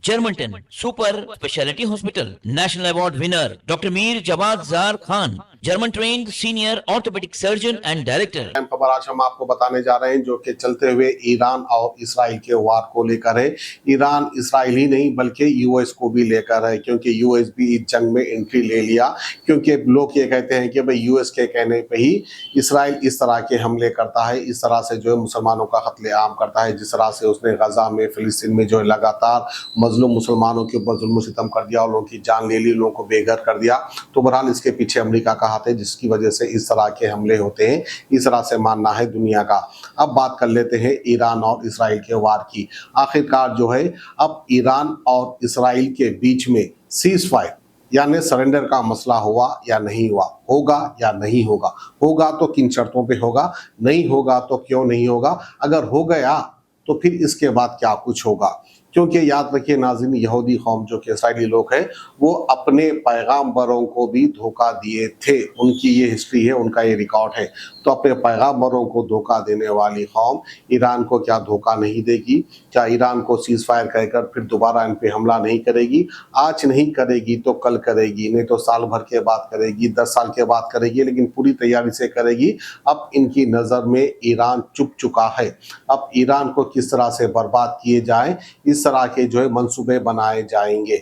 Germanton super speciality hospital, national award winner doctor Mir Jawad Zar Khan, German trained senior orthopaedic surgeon and director. खबर आज हम आपको बताने जा रहे हैं जो कि चलते हुए ईरान और इसराइल के वार को लेकर है। ईरान इसराइल ही नहीं बल्कि यूएस को भी लेकर है, क्योंकि यूएस भी इस जंग में एंट्री ले लिया। क्योंकि लोग ये कहते हैं कि भाई यूएस के कहने पे ही इसराइल इस तरह के हमले करता है, इस तरह से जो है मुसलमानों का कत्लेआम करता है, जिस तरह से उसने गजा में फिलिस्तीन में जो है लगातार मजलूम मुसलमानों के ऊपर जुल्म सितम कर दिया और लोगों की जान ले ली, लोगों को बेघर कर दिया। तो बहरहाल इसके पीछे अमेरिका का हाथ है, जिसकी वजह से इस तरह के हमले होते हैं, इस तरह से मानना है दुनिया का। अब बात कर लेते हैं ईरान और इसराइल के वार की। आखिरकार जो है अब ईरान और इसराइल के बीच में सीज फायर यानी सरेंडर का मसला हुआ या नहीं हुआ, होगा या नहीं होगा, होगा तो किन शर्तों पे होगा, नहीं होगा तो क्यों नहीं होगा, अगर हो गया तो फिर इसके बाद क्या कुछ होगा। क्योंकि याद रखिए नाज़रीन, यहूदी कौम जो कि इसराइली लोग हैं वो अपने पैगाम्बरों को भी धोखा दिए थे, उनकी ये हिस्ट्री है, उनका ये रिकॉर्ड है। तो अपने पैगाम्बरों को धोखा देने वाली कौम ईरान को क्या धोखा नहीं देगी? क्या ईरान को सीज फायर कहकर फिर दोबारा इन पे हमला नहीं करेगी? आज नहीं करेगी तो कल करेगी, नहीं तो साल भर के बाद करेगी, 10 साल के बाद करेगी, लेकिन पूरी तैयारी से करेगी। अब इनकी नज़र में ईरान चुप चुका है। अब ईरान को किस तरह से बर्बाद किए जाए, इस तरह के जो है मंसूबे बनाए जाएंगे,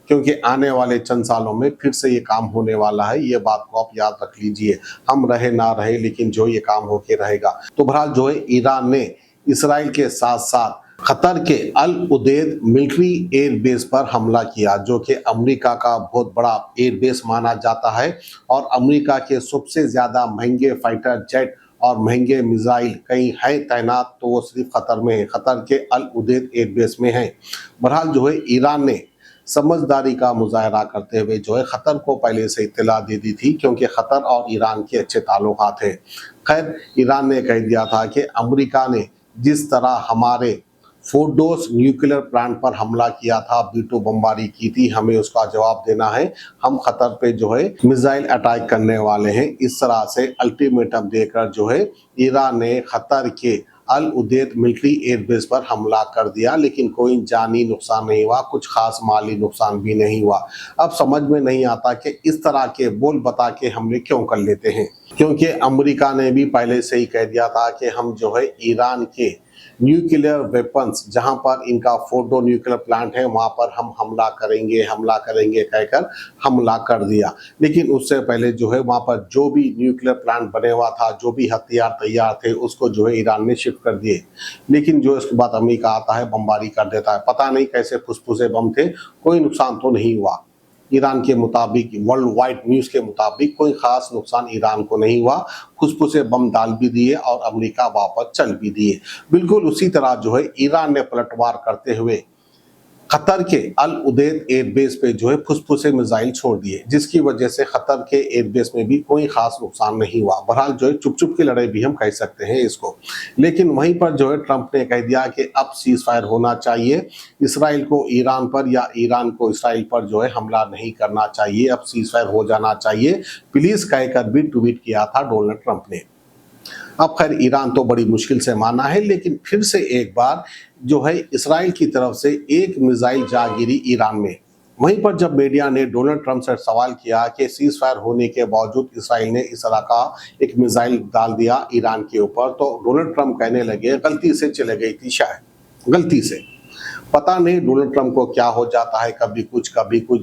क्योंकि आने वाले चंद सालों में फिर से ये काम होने वाला है। ये बात को आप याद रख लीजिए, हम रहे ना रहे लेकिन जो ये काम होके रहेगा। तो बहरहाल जो है ईरान ने इसराइल के साथ साथ कतर के अल उदेद मिलिट्री एयर बेस पर हमला किया, जो कि अमेरिका का बहुत बड़ा एयर बेस माना जाता है और अमेरिका के सबसे ज्यादा महंगे फाइटर जेट और महंगे मिसाइल कहीं है तैनात, तो वो सिर्फ कतर में है, कतर के अल उदेद एयर बेस में है। बहरहाल जो है ईरान ने समझदारी का मुजाहरा करते हुए जो है कतर को पहले से इत्तला दे दी थी, क्योंकि कतर और ईरान के अच्छे ताल्लुकात हैं। खैर, ईरान ने कह दिया था कि अमेरिका ने जिस तरह हमारे फोर्डोस न्यूक्लियर प्लांट पर हमला किया था, B-2 बमबारी की थी, हमें उसका जवाब देना है, हम खतर पे जो है मिसाइल अटैक करने वाले हैं। इस तरह से अल्टीमेटम देकर जो है ईरान ने खतर के अल उदेद मिलिट्री एयर बेस पर हमला कर दिया, लेकिन कोई जानी नुकसान नहीं हुआ, कुछ खास माली नुकसान भी नहीं हुआ। अब समझ में नहीं आता कि इस तरह के बोल बता के हमले क्यों कर लेते हैं, क्योंकि अमेरिका ने भी पहले से ही कह दिया था कि हम जो है ईरान के न्यूक्लियर वेपन्स, जहां पर इनका फोर्डो न्यूक्लियर प्लांट है, वहां पर हम हमला करेंगे कहकर हमला कर दिया। लेकिन उससे पहले जो है वहां पर जो भी न्यूक्लियर प्लांट बने हुआ था, जो भी हथियार तैयार थे, उसको जो है ईरान ने शिफ्ट कर दिए। लेकिन जो इसके बाद अमेरिका आता है, बमबारी कर देता है। पता नहीं कैसे फुसफुसे बम थे, कोई नुकसान तो नहीं हुआ। ईरान के मुताबिक, वर्ल्ड वाइड न्यूज़ के मुताबिक कोई खास नुकसान ईरान को नहीं हुआ। फुसफुसे बम डाल भी दिए और अमेरिका वापस चल भी दिए। बिल्कुल उसी तरह जो है ईरान ने पलटवार करते हुए कतर के अल उदेद एयरबेस पे जो है फुसफुसे मिसाइल छोड़ दिए, जिसकी वजह से कतर के एयरबेस में भी कोई खास नुकसान नहीं हुआ। बहरहाल जो है चुप चुप की लड़ाई भी हम कह सकते हैं इसको। लेकिन वहीं पर जो है ट्रंप ने कह दिया कि अब सीज फायर होना चाहिए, इसराइल को ईरान पर या ईरान को इसराइल पर जो है हमला नहीं करना चाहिए, अब सीज फायर हो जाना चाहिए प्लीज कहकर भी ट्वीट किया था डोनाल्ड ट्रंप ने। अब खैर ईरान तो बड़ी मुश्किल से माना है, लेकिन फिर से एक बार जो है इसराइल की तरफ से एक मिसाइल जा गिरी ईरान में। वहीं पर जब मीडिया ने डोनाल्ड ट्रंप से सवाल किया कि सीज फायर होने के बावजूद इसराइल ने इस तरह का एक मिसाइल डाल दिया ईरान के ऊपर, तो डोनाल्ड ट्रंप कहने लगे गलती से चले गई थी, शायद गलती से। पता नहीं डोनाल्ड ट्रंप को क्या हो जाता है, कभी कुछ,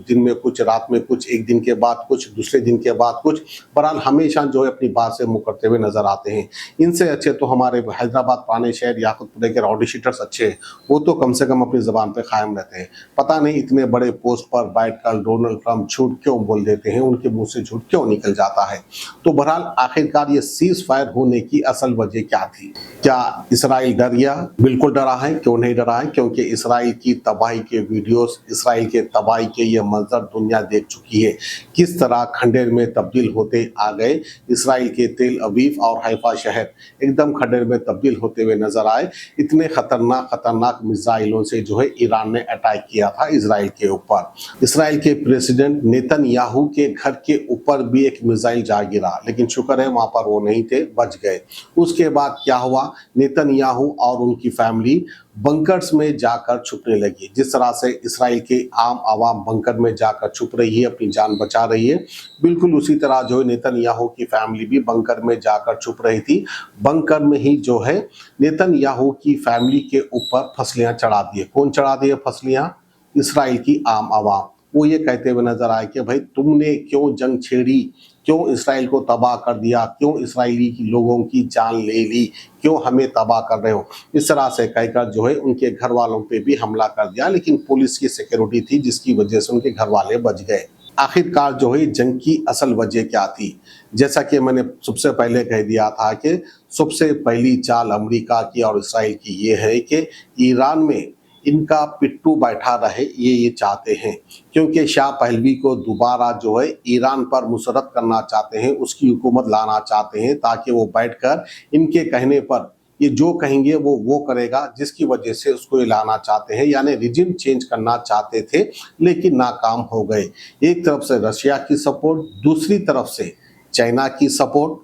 दिन में कुछ, रात में कुछ, एक दिन के बाद कुछ, दूसरे दिन के बाद कुछ। बहरहाल हमेशा जो है अपनी बात से मुँह करते हुए नजर आते हैं। इनसे अच्छे तो हमारे हैदराबाद पुराने शहर याकूतपुरे के राउडी शीटर्स अच्छे हैं, वो तो कम से कम अपनी जबान पे कायम रहते हैं। पता नहीं इतने बड़े पोस्ट पर बैठकर डोनाल्ड ट्रंप झूठ क्यों बोल देते हैं, उनके मुंह से झूठ क्यों निकल जाता है। तो बहरहाल आखिरकार ये सीज फायर होने की असल वजह क्या थी? क्या इसराइल डर गया? बिल्कुल डरा है। क्यों नहीं डरा है? क्योंकि इसराइल की तबाही के वीडियोस, इसराइल के तबाही के ये मंजर दुनिया देख चुकी है, किस तरह खंडेर में तब्दील होते आ गए। इसराइल के तेल अवीव और हैफा शहर एकदम खंडेर में तब्दील होते हुए नजर आए। इतने खतरनाक मिसाइलों से जो है ईरान ने अटैक किया था इसराइल के ऊपर। इसराइल के प्रेसिडेंट नेतन्याहू के घर के ऊपर भी एक मिसाइल जा गिरा, लेकिन शुक्र है वहां पर वो नहीं थे, बच गए। उसके बाद क्या हुआ? नेतन्याहू और उनकी फैमिली बंकर्स में जाकर छुपने लगी। जिस तरह से इसराइल के आम आवाम बंकर में जाकर छुप रही है, अपनी जान बचा रही है, बिल्कुल उसी तरह जो है नेतन्याहू की फैमिली भी बंकर में जाकर छुप रही थी। बंकर में ही जो है नेतन्याहू की फैमिली के ऊपर फसलियां चढ़ा दिए। कौन चढ़ा दिए फसलियां? इसराइल की आम आवाम। वो ये कहते हुए नजर आए कि भाई तुमने क्यों जंग छेड़ी, क्यों इसराइल को तबाह कर दिया, क्यों इसराइली की लोगों की जान ले ली, क्यों हमें तबाह कर रहे हो। इस तरह से कहकर जो है उनके घर वालों पे भी हमला कर दिया, लेकिन पुलिस की सिक्योरिटी थी जिसकी वजह से उनके घर वाले बच गए। आखिरकार जो है जंग की असल वजह क्या थी? जैसा कि मैंने सबसे पहले कह दिया था कि सबसे पहली चाल अमेरिका की और इसराइल की ये है कि ईरान में इनका पिट्ठू बैठा रहे, ये चाहते हैं, क्योंकि शाह पहलवी को दोबारा जो है ईरान पर मुसरत करना चाहते हैं, उसकी हुकूमत लाना चाहते हैं, ताकि वो बैठकर इनके कहने पर ये जो कहेंगे वो करेगा, जिसकी वजह से उसको लाना चाहते हैं। यानी रिजिम चेंज करना चाहते थे, लेकिन नाकाम हो गए। एक तरफ से रशिया की सपोर्ट, दूसरी तरफ से चाइना की सपोर्ट,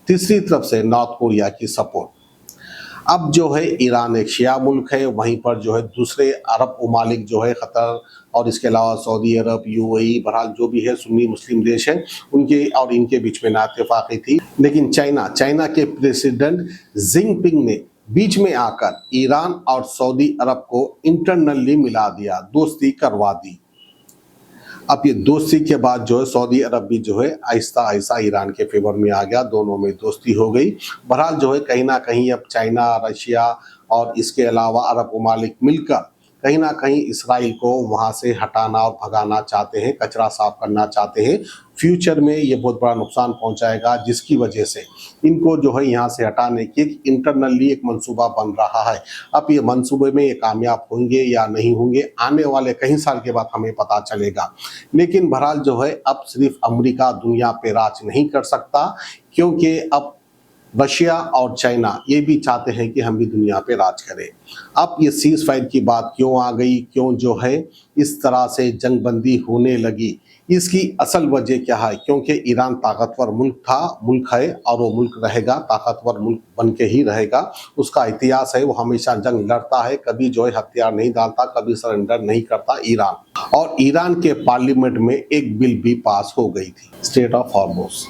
तीसरी तरफ से नॉर्थ कोरिया की सपोर्ट। अब जो है ईरान एक शिया मुल्क है, वहीं पर जो है दूसरे अरब ममालिक जो है कतर और इसके अलावा सऊदी अरब, यूएई, बहरहाल जो भी है सुन्नी मुस्लिम देश है, उनके और इनके बीच में नाइतफाकी थी। लेकिन चाइना के प्रेसिडेंट जिनपिंग ने बीच में आकर ईरान और सऊदी अरब को इंटरनली मिला दिया, दोस्ती करवा दी। अब ये दोस्ती के बाद जो है सऊदी अरब भी जो है आहिस्ता आहिस्ता ईरान के फेवर में आ गया, दोनों में दोस्ती हो गई। बहरहाल जो है कहीं ना कहीं अब चाइना, रशिया और इसके अलावा अरब ममालिक मिलकर कहीं ना कहीं इसराइल को वहाँ से हटाना और भगाना चाहते हैं, कचरा साफ करना चाहते हैं। फ्यूचर में ये बहुत बड़ा नुकसान पहुंचाएगा, जिसकी वजह से इनको जो है यहाँ से हटाने की इंटरनली एक मंसूबा बन रहा है। अब ये मंसूबे में ये कामयाब होंगे या नहीं होंगे, आने वाले कई साल के बाद हमें पता चलेगा। लेकिन बहरहाल जो है अब सिर्फ अमेरिका दुनिया पे राज नहीं कर सकता, क्योंकि अब रशिया और चाइना ये भी चाहते हैं कि हम भी दुनिया पे राज करें। अब ये सीज फायर की बात क्यों आ गई, क्यों जो है इस तरह से जंगबंदी होने लगी, इसकी असल वजह क्या है? क्योंकि ईरान ताकतवर मुल्क है और वो मुल्क रहेगा, ताकतवर मुल्क बन के ही रहेगा। उसका इतिहास है, वो हमेशा जंग लड़ता है, कभी जो है हथियार नहीं डालता, कभी सरेंडर नहीं करता ईरान। और ईरान के पार्लियामेंट में एक बिल भी पास हो गई थी, स्टेट ऑफ हॉर्मुज़,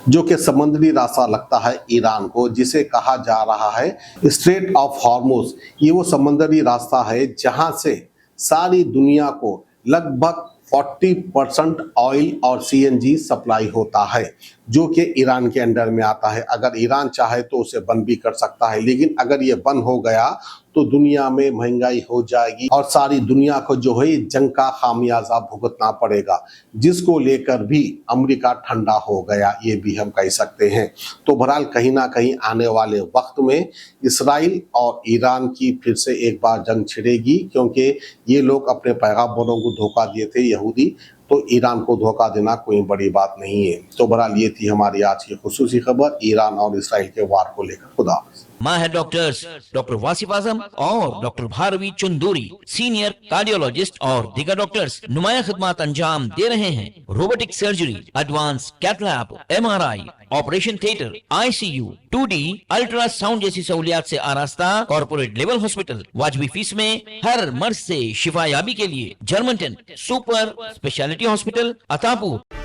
जो कि समुद्री रास्ता लगता है ईरान को, जिसे कहा जा रहा है स्ट्रेट ऑफ हॉर्मुज़। ये वो समुद्री रास्ता है जहां से सारी दुनिया को लगभग 40% ऑयल और सीएनजी सप्लाई होता है, जो कि ईरान के अंडर में आता है। अगर ईरान चाहे तो उसे बंद भी कर सकता है, लेकिन अगर ये बंद हो गया तो दुनिया में महंगाई हो जाएगी और सारी दुनिया को जो है जंग का खामियाजा भुगतना पड़ेगा, जिसको लेकर भी अमेरिका ठंडा हो गया, ये भी हम कह सकते हैं। तो बहरहाल कहीं ना कहीं आने वाले वक्त में इसराइल और ईरान की फिर से एक बार जंग छिड़ेगी, क्योंकि ये लोग अपने पैगंबरों को धोखा दिए थे यहूदी, तो ईरान को धोखा देना कोई बड़ी बात नहीं है। तो बहरहाल ये थी हमारी आज की खुसूसी खबर ईरान और इसराइल के वार को लेकर। खुदा हाफिज़। माहिर डॉक्टर्स डॉक्टर वासिफ आजम और doctor Bharavi Chanduri, senior cardiologist और दीगर डॉक्टर्स नुमाया खिदमत अंजाम दे रहे हैं। Robotic surgery, advance cath lab, MRI, operation theatre, ICU, 2D ultrasound जैसी सहूलियात से आरास्ता कॉर्पोरेट लेवल हॉस्पिटल। वाजबी फीस में हर मर्ज से शिफायाबी के लिए German 10 super speciality hospital Attapur.